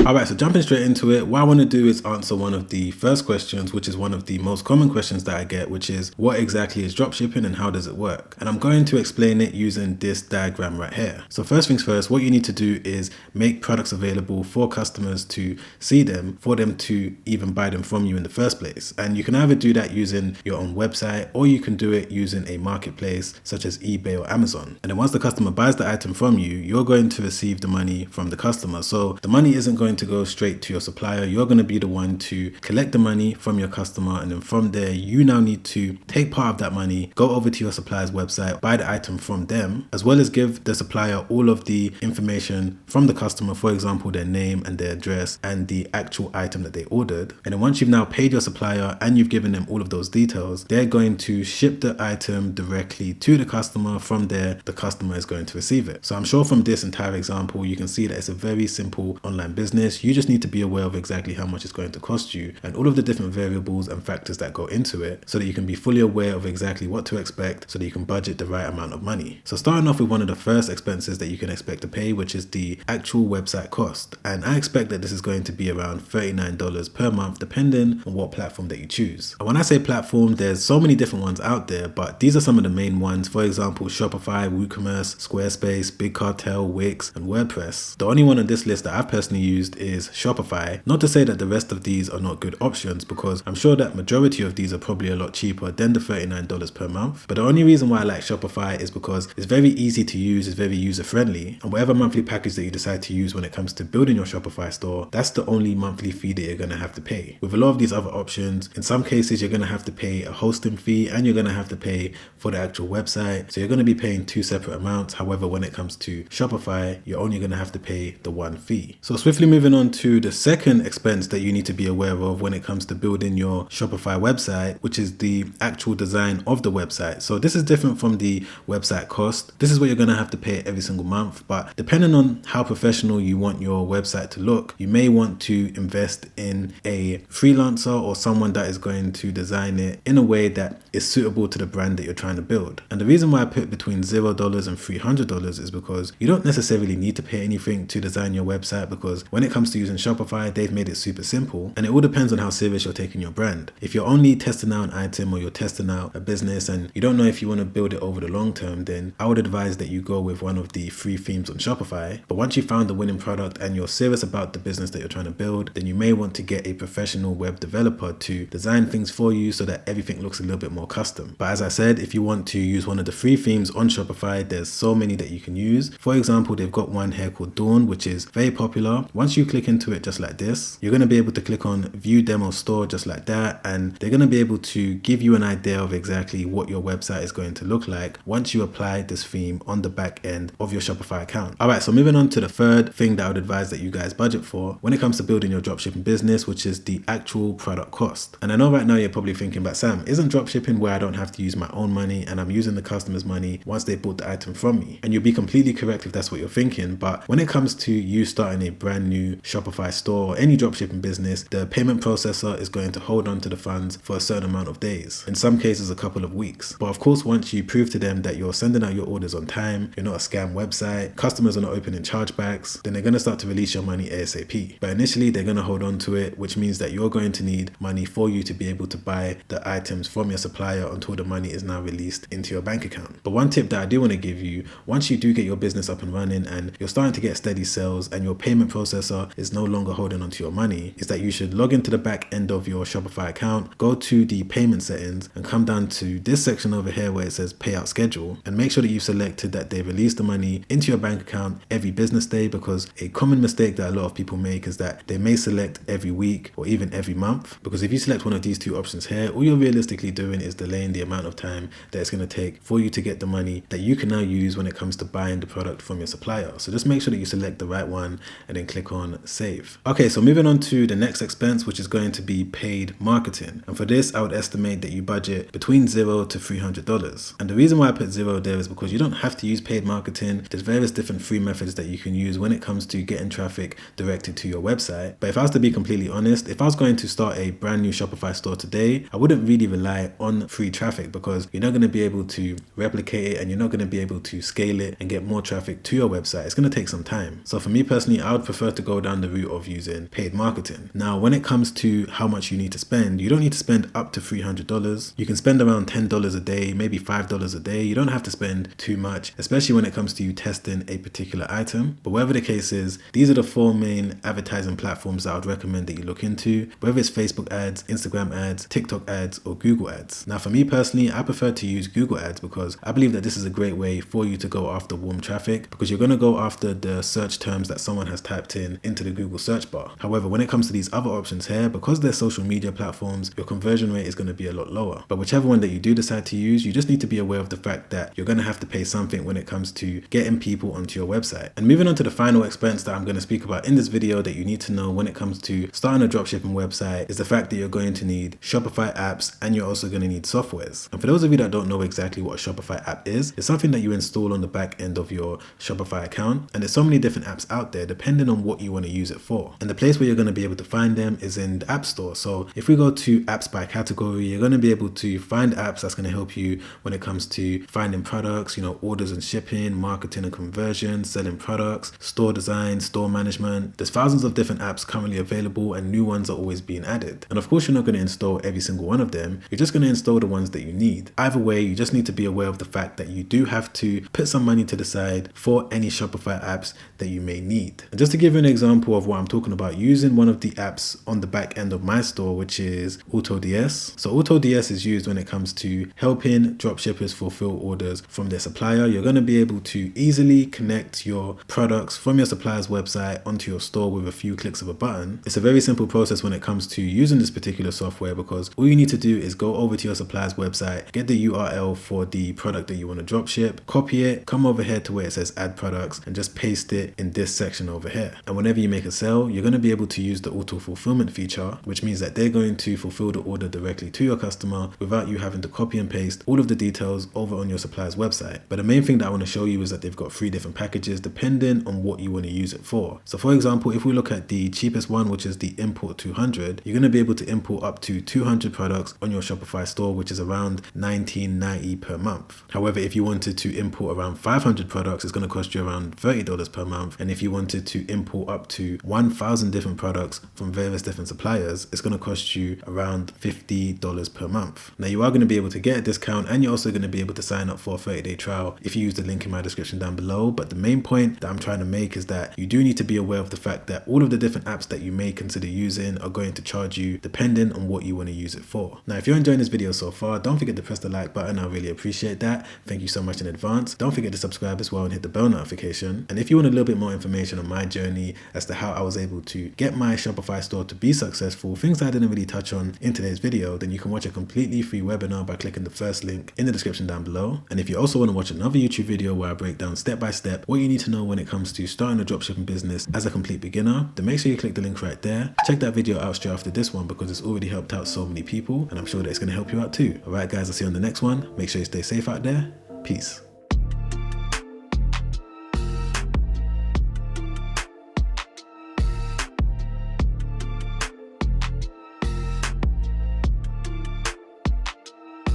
Alright, so jumping straight into it, what I want to do is answer one of the first questions, which is one of the most common questions that I get, which is what exactly is dropshipping and how does it work? And I'm going to explain it using this diagram right here. So first things first, what you need to do is make products available for customers to see them, for them to even buy them from you in the first place. And you can either do that using your own website, or you can do it using a marketplace such as eBay or Amazon. And then once the customer buys the item from you, you're going to receive the money from the customer. So the money isn't going to go straight to your supplier. You're going to be the one to collect the money from your customer, and then from there you now need to take part of that money, go over to your supplier's website, buy the item from them, as well as give the supplier all of the information from the customer, for example their name and their address and the actual item that they ordered. And then once you've now paid your supplier and you've given them all of those details, they're going to ship the item directly to the customer. From there the customer is going to receive it. So I'm sure from this entire example you can see that it's a very simple online business. You just need to be aware of exactly how much it's going to cost you and all of the different variables and factors that go into it, so that you can be fully aware of exactly what to expect, so that you can budget the right amount of money. So starting off with one of the first expenses that you can expect to pay, which is the actual website cost. And I expect that this is going to be around $39 per month, depending on what platform that you choose. And when I say platform, there's so many different ones out there, but these are some of the main ones. For example, Shopify, WooCommerce, Squarespace, Big Cartel, Wix, and WordPress. The only one on this list that I've personally used is Shopify. Not to say that the rest of these are not good options, because I'm sure that majority of these are probably a lot cheaper than the $39 per month. But the only reason why I like Shopify is because it's very easy to use, it's very user friendly, and whatever monthly package that you decide to use when it comes to building your Shopify store, that's the only monthly fee that you're going to have to pay. With a lot of these other options, in some cases you're going to have to pay a hosting fee and you're going to have to pay for the actual website. So you're going to be paying two separate amounts. However, when it comes to Shopify, you're only going to have to pay the one fee. So swiftly moving on to the second expense that you need to be aware of when it comes to building your Shopify website, which is the actual design of the website. So this is different from the website cost. This is what you're going to have to pay every single month, but depending on how professional you want your website to look, you may want to invest in a freelancer or someone that is going to design it in a way that is suitable to the brand that you're trying to build. And the reason why I put between $0 and $300 is because you don't necessarily need to pay anything to design your website, because when it comes to using Shopify, they've made it super simple, and it all depends on how serious you're taking your brand. If you're only testing out an item or you're testing out a business and you don't know if you want to build it over the long term, then I would advise that you go with one of the free themes on Shopify. But once you found the winning product and you're serious about the business that you're trying to build, then you may want to get a professional web developer to design things for you so that everything looks a little bit more custom. But as I said, if you want to use one of the free themes on Shopify, there's so many that you can use. For example, they've got one here called Dawn, which is very popular. Once you click into it just like this, you're going to be able to click on View Demo Store just like that, and they're going to be able to give you an idea of exactly what your website is going to look like once you apply this theme on the back end of your Shopify account. Alright, so moving on to the third thing that I would advise that you guys budget for when it comes to building your dropshipping business, which is the actual product cost. And I know right now you're probably thinking, but Sam, isn't dropshipping where I don't have to use my own money and I'm using the customer's money once they bought the item from me? And you'll be completely correct if that's what you're thinking, but when it comes to you starting a brand new Shopify store or any dropshipping business, the payment processor is going to hold on to the funds for a certain amount of days, in some cases a couple of weeks. But of course, once you prove to them that you're sending out your orders on time, you're not a scam website, customers are not opening chargebacks, then they're going to start to release your money ASAP. But initially they're going to hold on to it, which means that you're going to need money for you to be able to buy the items from your supplier until the money is now released into your bank account. But one tip that I do want to give you, once you do get your business up and running and you're starting to get steady sales and your payment processor is no longer holding onto your money, is that you should log into the back end of your Shopify account, go to the payment settings and come down to this section over here where it says payout schedule, and make sure that you've selected that they release the money into your bank account every business day, because a common mistake that a lot of people make is that they may select every week or even every month, because if you select one of these two options here, all you're realistically doing is delaying the amount of time that it's going to take for you to get the money that you can now use when it comes to buying the product from your supplier. So just make sure that you select the right one and then click on save. Okay, so moving on to the next expense, which is going to be paid marketing. And for this, I would estimate that you budget between $0 to $300. And the reason why I put $0 there is because you don't have to use paid marketing. There's various different free methods that you can use when it comes to getting traffic directed to your website. But if I was to be completely honest, if I was going to start a brand new Shopify store today, I wouldn't really rely on free traffic, because you're not going to be able to replicate it and you're not going to be able to scale it and get more traffic to your website. It's going to take some time. So for me personally, I would prefer to go go down the route of using paid marketing. Now, when it comes to how much you need to spend, you don't need to spend up to $300. You can spend around $10 a day, maybe $5 a day. You don't have to spend too much, especially when it comes to you testing a particular item. But whatever the case is, these are the 4 main advertising platforms that I would recommend that you look into, whether it's Facebook ads, Instagram ads, TikTok ads, or Google ads. Now, for me personally, I prefer to use Google ads because I believe that this is a great way for you to go after warm traffic, because you're going to go after the search terms that someone has typed in into the Google search bar. However, when it comes to these other options here, because they're social media platforms, your conversion rate is going to be a lot lower. But whichever one that you do decide to use, you just need to be aware of the fact that you're going to have to pay something when it comes to getting people onto your website. And moving on to the final expense that I'm going to speak about in this video that you need to know when it comes to starting a dropshipping website is the fact that you're going to need Shopify apps, and you're also going to need softwares. And for those of you that don't know exactly what a Shopify app is, it's something that you install on the back end of your Shopify account. And there's so many different apps out there depending on what you want to use it for. And the place where you're going to be able to find them is in the App Store. So if we go to apps by category, you're going to be able to find apps that's going to help you when it comes to finding products, orders and shipping, marketing and conversion, selling products, store design, store management. There's thousands of different apps currently available, and new ones are always being added. And of course, you're not going to install every single one of them. You're just going to install the ones that you need. Either way, you just need to be aware of the fact that you do have to put some money to the side for any Shopify apps that you may need. And just to give you an example of what I'm talking about, using one of the apps on the back end of my store, which is AutoDS. So AutoDS is used when it comes to helping dropshippers fulfill orders from their supplier. You're going to be able to easily connect your products from your supplier's website onto your store with a few clicks of a button. It's a very simple process when it comes to using this particular software, because all you need to do is go over to your supplier's website, get the URL for the product that you want to dropship, copy it, come over here to where it says add products, and just paste it in this section over here. And whenever you make a sale, you're going to be able to use the auto fulfillment feature, which means that they're going to fulfill the order directly to your customer without you having to copy and paste all of the details over on your supplier's website. But the main thing that I want to show you is that they've got 3 different packages depending on what you want to use it for. So for example, if we look at the cheapest one, which is the import 200, you're going to be able to import up to 200 products on your Shopify store, which is around $19.90 per month. However, if you wanted to import around 500 products, it's going to cost you around $30 per month. And if you wanted to import up to 1,000 different products from various different suppliers, it's going to cost you around $50 per month. Now, you are going to be able to get a discount, and you're also going to be able to sign up for a 30-day trial if you use the link in my description down below. But the main point that I'm trying to make is that you do need to be aware of the fact that all of the different apps that you may consider using are going to charge you depending on what you want to use it for. Now, if you're enjoying this video so far, don't forget to press the like button. I really appreciate that. Thank you so much in advance. Don't forget to subscribe as well and hit the bell notification. And if you want a little bit more information on my journey as to how I was able to get my Shopify store to be successful, things I didn't really touch on in today's video, then you can watch a completely free webinar by clicking the first link in the description down below. And if you also want to watch another YouTube video where I break down step by step what you need to know when it comes to starting a dropshipping business as a complete beginner, then make sure you click the link right there. Check that video out straight after this one, because it's already helped out so many people, and I'm sure that it's going to help you out too. Alright guys, I'll see you on the next one. Make sure you stay safe out there. Peace.